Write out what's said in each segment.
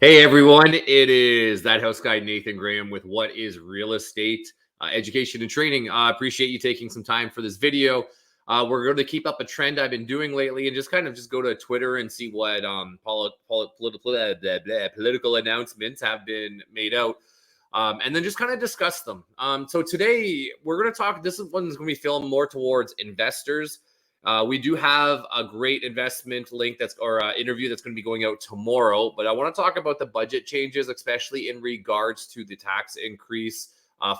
Hey everyone, it is that house guy Nathan Graham with What is Real Estate Education and Training. I appreciate you taking some time for this video. We're going to keep up a trend I've been doing lately and just go to Twitter and see what political announcements have been made out. And then just kind of discuss them. So today we're going to talk. This one's going to be filmed more towards investors. We do have a great investment link interview that's going to be going out tomorrow, but I want to talk about the budget changes, especially in regards to the tax increase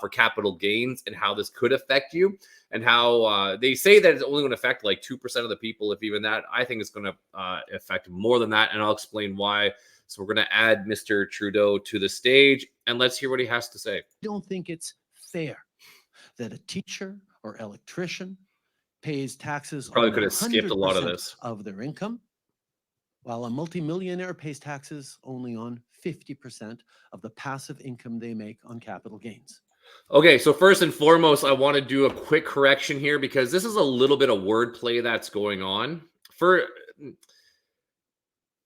for capital gains and how this could affect you, and how they say that it's only going to affect like 2% of the people, if even that. I think it's going to affect more than that, and I'll explain why. So we're going to add Mr. Trudeau to the stage, and let's hear what he has to say. I don't think it's fair that a teacher or electrician pays taxes Probably on could have skipped a lot of this. of their income, while a multimillionaire pays taxes only on 50% of the passive income they make on capital gains. Okay, so first and foremost, I want to do a quick correction here because this is a little bit of wordplay that's going on.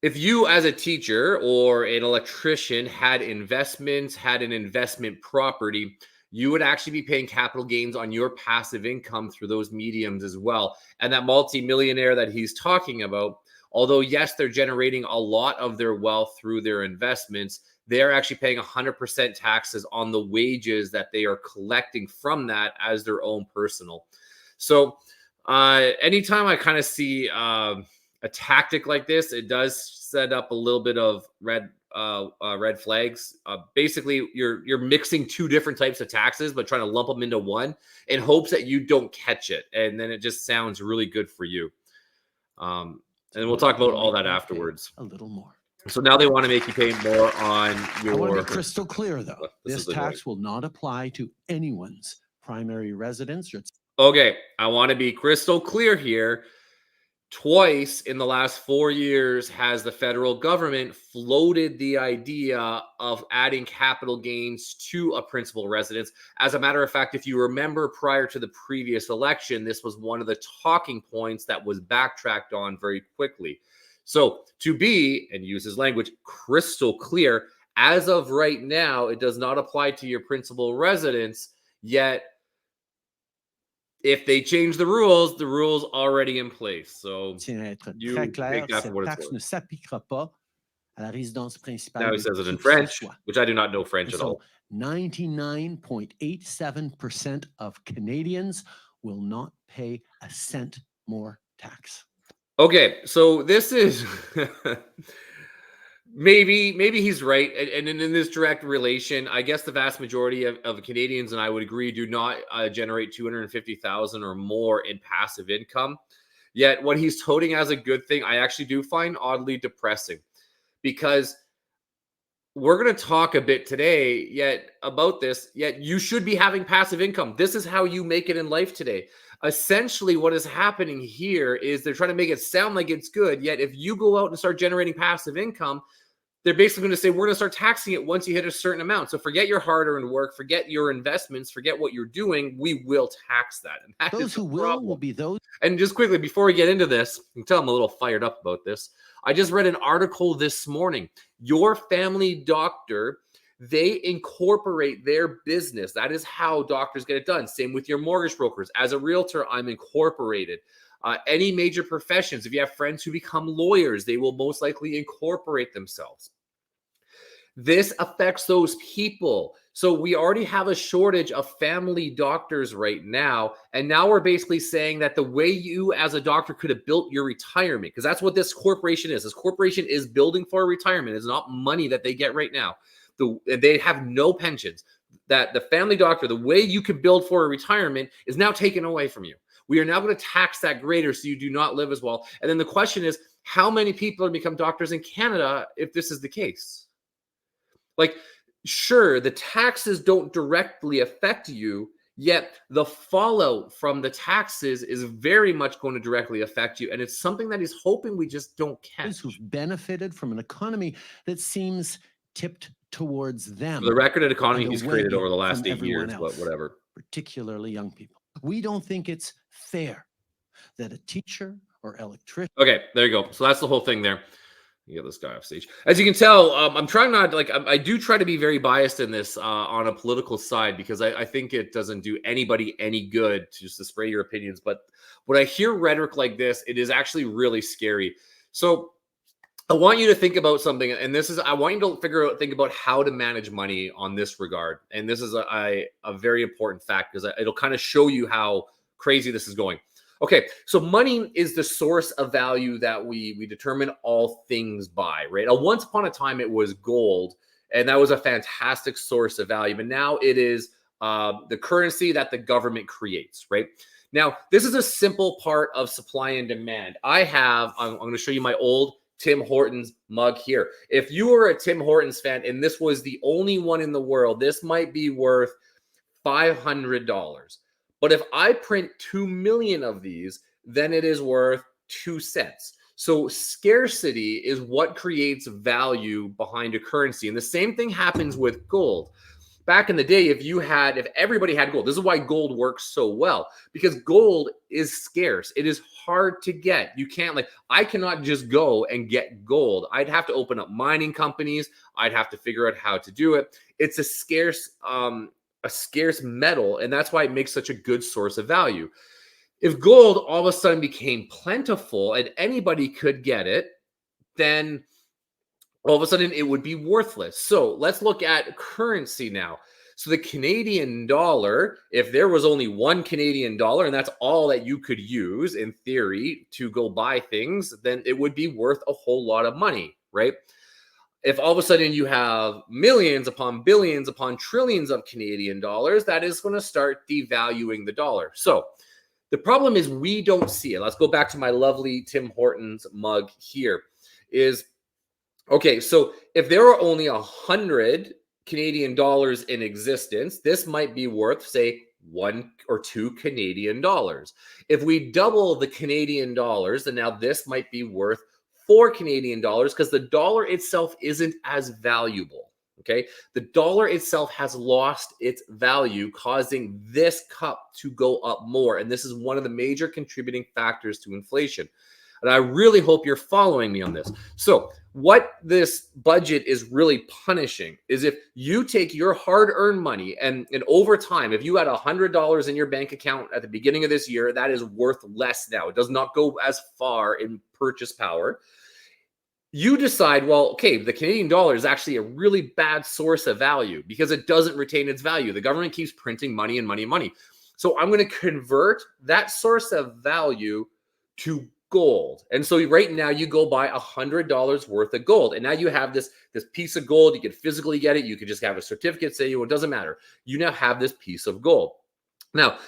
If you as a teacher or an electrician had investments, had an investment property, you would actually be paying capital gains on your passive income through those mediums as well. And that multimillionaire that he's talking about, although yes, they're generating a lot of their wealth through their investments, they're actually paying 100% taxes on the wages that they are collecting from that as their own personal. So anytime I kind of see a tactic like this, it does set up a little bit of red flags. Basically, you're mixing two different types of taxes, but trying to lump them into one in hopes that you don't catch it, and then it just sounds really good for you. And we'll talk about all that afterwards. A little more. So now they want to make you pay more on your. I want to be crystal clear, though. This tax will not apply to anyone's primary residence. Okay, I want to be crystal clear here. Twice in the last 4 years has the federal government floated the idea of adding capital gains to a principal residence. As a matter of fact, if you remember prior to the previous election, this was one of the talking points that was backtracked on very quickly. So to be, and use his language, crystal clear, as of right now, it does not apply to your principal residence, yet if they change the rules already in place. So you take that for what it's worth. Ne s'appliquera pas à la résidence principale. Now he says it in French, which I do not know French at all. 99.87% of Canadians will not pay a cent more tax. Okay, so this is maybe he's right, and in this direct relation, I guess the vast majority of Canadians, and I would agree, do not generate $250,000 or more in passive income. Yet what he's touting as a good thing, I actually do find oddly depressing, because we're going to talk a bit today about this, yet you should be having passive income. This is how you make it in life today. Essentially, what is happening here is they're trying to make it sound like it's good, yet if you go out and start generating passive income, they're basically going to say, we're going to start taxing it once you hit a certain amount. So forget your hard-earned work, forget your investments, forget what you're doing. We will tax that. And that those who will be those. And just quickly, before we get into this, you can tell I'm a little fired up about this. I just read an article this morning. Your family doctor, they incorporate their business. That is how doctors get it done. Same with your mortgage brokers. As a realtor, I'm incorporated. Any major professions, if you have friends who become lawyers, they will most likely incorporate themselves. This affects those people. So we already have a shortage of family doctors right now. And now we're basically saying that the way you as a doctor could have built your retirement, because that's what this corporation is. This corporation is building for retirement. It's not money that they get right now. They have no pensions. That the family doctor, the way you could build for a retirement is now taken away from you. We are now going to tax that greater so you do not live as well. And then the question is, how many people are become doctors in Canada if this is the case? Like, sure, the taxes don't directly affect you, yet the fallout from the taxes is very much going to directly affect you. And it's something that he's hoping we just don't catch. Who've benefited from an economy that seems tipped towards them. For the record, an economy he's created over the last 8 years, but whatever. Particularly young people. We don't think it's fair that a teacher or electrician. Okay, there you go. So that's the whole thing there. Get this guy off stage. As you can tell, I'm trying not like I do try to be very biased in this on a political side because I think it doesn't do anybody any good to just to spray your opinions. But when I hear rhetoric like this, it is actually really scary. So I want you to think about something, and this is I want you to think about how to manage money on this regard. And this is a very important fact because it'll kind of show you how crazy this is going. Okay, so money is the source of value that we determine all things by, right? Once upon a time, it was gold, and that was a fantastic source of value. But now it is the currency that the government creates, right? Now, this is a simple part of supply and demand. I'm going to show you my old Tim Hortons mug here. If you are a Tim Hortons fan and this was the only one in the world, this might be worth $500. But if I print 2 million of these, then it is worth 2 cents. So scarcity is what creates value behind a currency. And the same thing happens with gold. Back in the day, if everybody had gold, this is why gold works so well, because gold is scarce. It is hard to get. You can't I cannot just go and get gold. I'd have to open up mining companies. I'd have to figure out how to do it. It's a scarce metal, and that's why it makes such a good source of value. If gold all of a sudden became plentiful and anybody could get it, then all of a sudden it would be worthless. So let's look at currency now. So the Canadian dollar, if there was only one Canadian dollar and that's all that you could use in theory to go buy things, then it would be worth a whole lot of money, right? If all of a sudden you have millions upon billions upon trillions of Canadian dollars, that is going to start devaluing the dollar. So the problem is we don't see it. Let's go back to my lovely Tim Hortons mug here. Okay, so if there are only 100 Canadian dollars in existence, this might be worth, say, 1 or 2 Canadian dollars. If we double the Canadian dollars, then now this might be worth 4 Canadian dollars because the dollar itself isn't as valuable. Okay, the dollar itself has lost its value, causing this cup to go up more. And this is one of the major contributing factors to inflation. And I really hope you're following me on this. So what this budget is really punishing is if you take your hard-earned money and over time, if you had $100 in your bank account at the beginning of this year, that is worth less now. It does not go as far in purchase power. You decide, well, okay, the Canadian dollar is actually a really bad source of value because it doesn't retain its value. The government keeps printing money and money and money. So I'm going to convert that source of value to gold. And so right now you go buy $100 worth of gold. And now you have this piece of gold. You can physically get it. You could just have a certificate say, it doesn't matter. You now have this piece of gold. Now,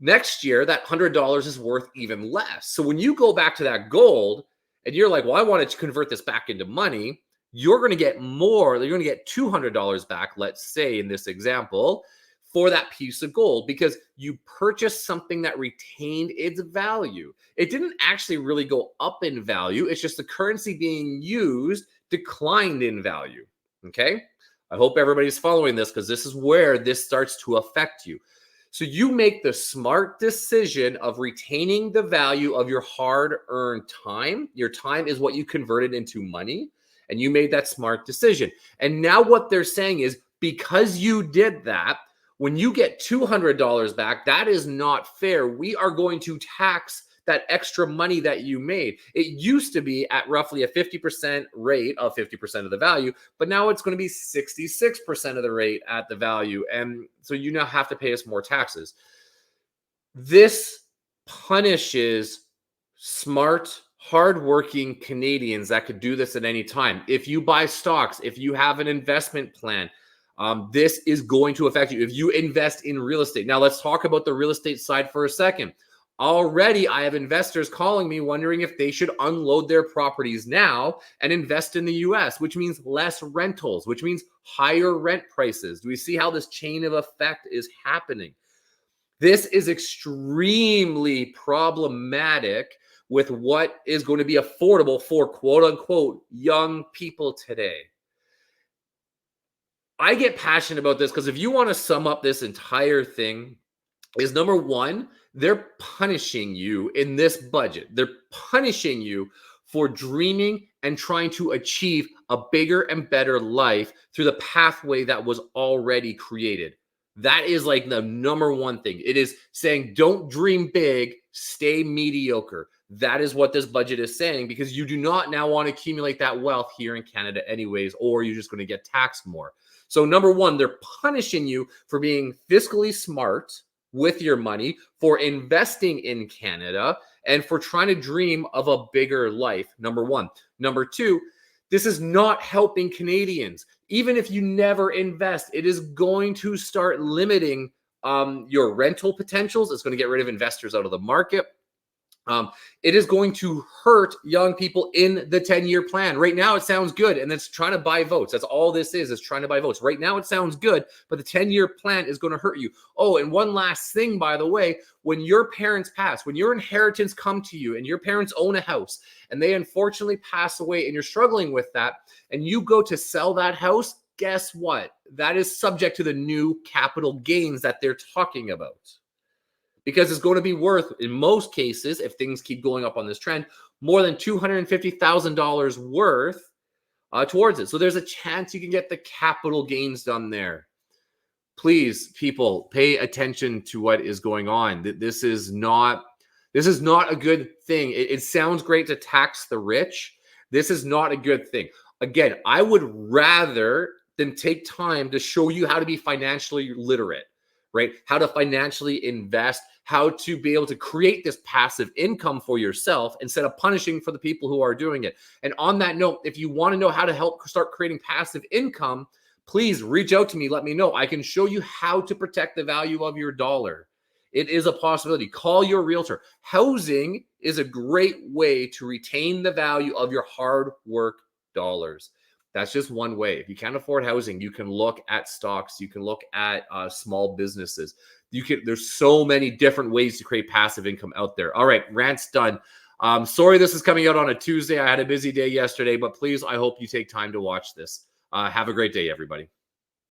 next year, that $100 is worth even less. So when you go back to that gold and you're like, well, I wanted to convert this back into money, you're going to get more. You're going to get $200 back, let's say in this example, for that piece of gold because you purchased something that retained its value. It didn't actually really go up in value. It's just the currency being used declined in value. Okay. I hope everybody's following this because this is where this starts to affect you. So you make the smart decision of retaining the value of your hard-earned time. Your time is what you converted into money, and you made that smart decision. And now what they're saying is because you did that, when you get $200 back, that is not fair. We are going to tax that extra money that you made. It used to be at roughly a 50% rate of 50% of the value, but now it's going to be 66% of the rate at the value. And so you now have to pay us more taxes. This punishes smart, hardworking Canadians that could do this at any time. If you buy stocks, if you have an investment plan, this is going to affect you. If you invest in real estate. Now let's talk about the real estate side for a second. Already, I have investors calling me wondering if they should unload their properties now and invest in the US, which means less rentals, which means higher rent prices. Do we see how this chain of effect is happening? This is extremely problematic with what is going to be affordable for quote unquote young people today. I get passionate about this because if you want to sum up this entire thing, is number one, they're punishing you in this budget. They're punishing you for dreaming and trying to achieve a bigger and better life through the pathway that was already created. That is like the number one thing. It is saying, don't dream big, stay mediocre. That is what this budget is saying, because you do not now want to accumulate that wealth here in Canada anyways, or you're just going to get taxed more. So number one, they're punishing you for being fiscally smart with your money, for investing in Canada, and for trying to dream of a bigger life. Number one. Number two, this is not helping Canadians. Even if you never invest, it is going to start limiting your rental potentials. It's going to get rid of investors out of the market. It is going to hurt young people in the 10-year plan. Right now, it sounds good, and it's trying to buy votes. That's all this is trying to buy votes. Right now, it sounds good, but the 10-year plan is going to hurt you. Oh, and one last thing, by the way, when your parents pass, when your inheritance come to you and your parents own a house and they unfortunately pass away and you're struggling with that, and you go to sell that house, guess what? That is subject to the new capital gains that they're talking about. Because it's going to be worth, in most cases, if things keep going up on this trend, more than $250,000 worth towards it. So there's a chance you can get the capital gains done there. Please, people, pay attention to what is going on. This is not a good thing. It sounds great to tax the rich. This is not a good thing. Again, I would rather than take time to show you how to be financially literate, right? How to financially invest, how to be able to create this passive income for yourself instead of punishing for the people who are doing it. And on that note, if you want to know how to help start creating passive income, please reach out to me. Let me know. I can show you how to protect the value of your dollar. It is a possibility. Call your realtor. Housing is a great way to retain the value of your hard work dollars. That's just one way. If you can't afford housing, you can look at stocks. You can look at small businesses. There's so many different ways to create passive income out there. All right, rant's done. Sorry this is coming out on a Tuesday. I had a busy day yesterday, but please, I hope you take time to watch this. Have a great day, everybody.